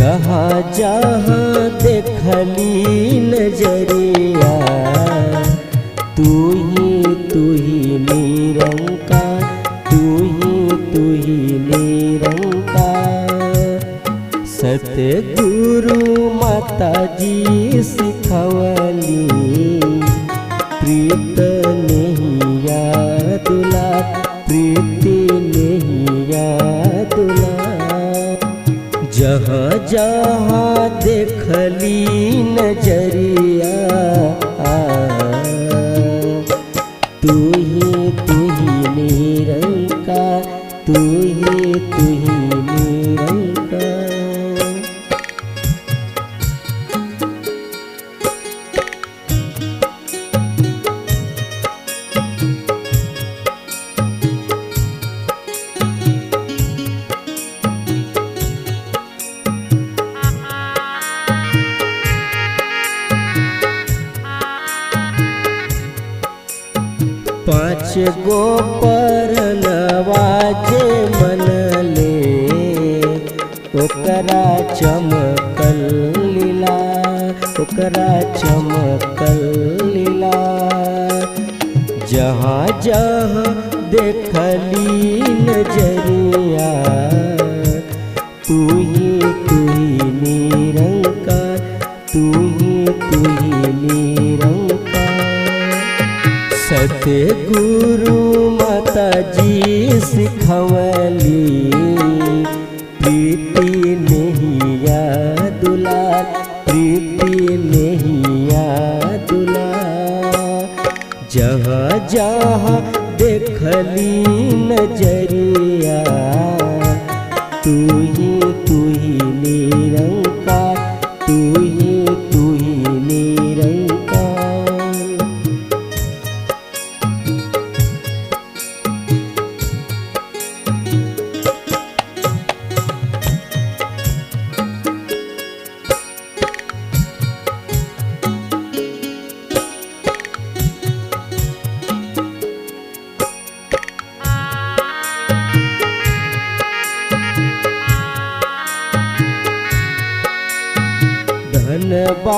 जहाँ जहाँ देखली नजरिया तू ही निरंकार, तू ही निरंकार। सतगुरु माता जी सिखवली प्रीत नैया दुलार, प्रीति नैया दुलार। जहाँ जहाँ देखली नजरिया तू ही निरंकार, तू ही निरंकार। पाँच गो परनवा जे मनले ओकरा चमकल लीला, ओकरा चमकल लीला। जहाँ जहाँ देखली नजरिया तू ही निरंकार, तू ही निरंकार। सतगुरु माता जी सिखवली प्रीति नैया दुलार, प्रीति नैया दुलार। जहाँ जहाँ देखली नजरिया तू ही निरंकार, तू ही निरंकार।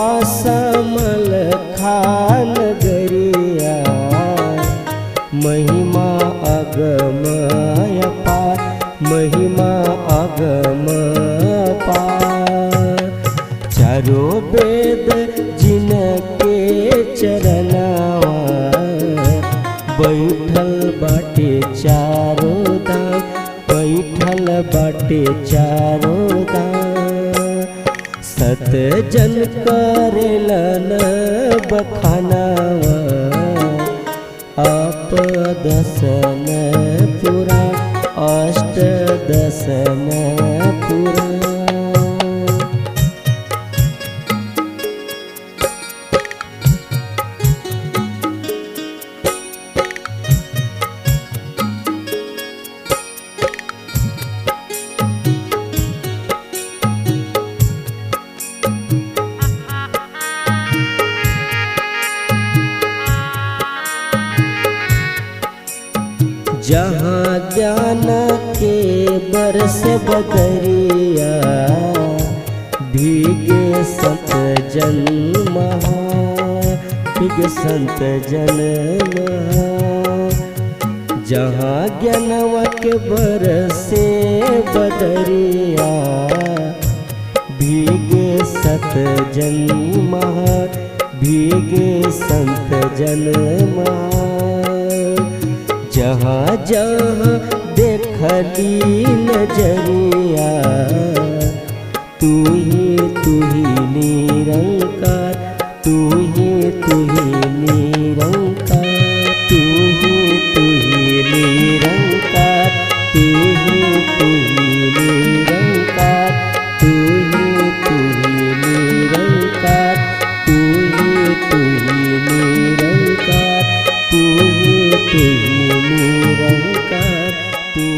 धनबासमल खान गरिया महिमा अगमय पार, महिमा अगमय पार। चारों वेद जिनके चरनावा बैठल बाटे चारों धाम, बैठल बाटे चारों धाम। सत जन करेलन बखानावा आप दसन पुराण, अष्ट दसन पुराण। जहाँ ज्ञान के बरस बदरिया भीगे संत जन महा, भीगे संत जन महा। जहाँ ज्ञानवा के बरसे बदरिया भीगे संत जन महा, भीगे संत जन महा। जहाँ जहाँ देखली नजरिया तू ही निरंकार, तू ही निरंकार, तू ही निरंकार, तू ही निरंकार, तू ही निरंकार, तू ही निरंकार, तू ही निरंकार, तू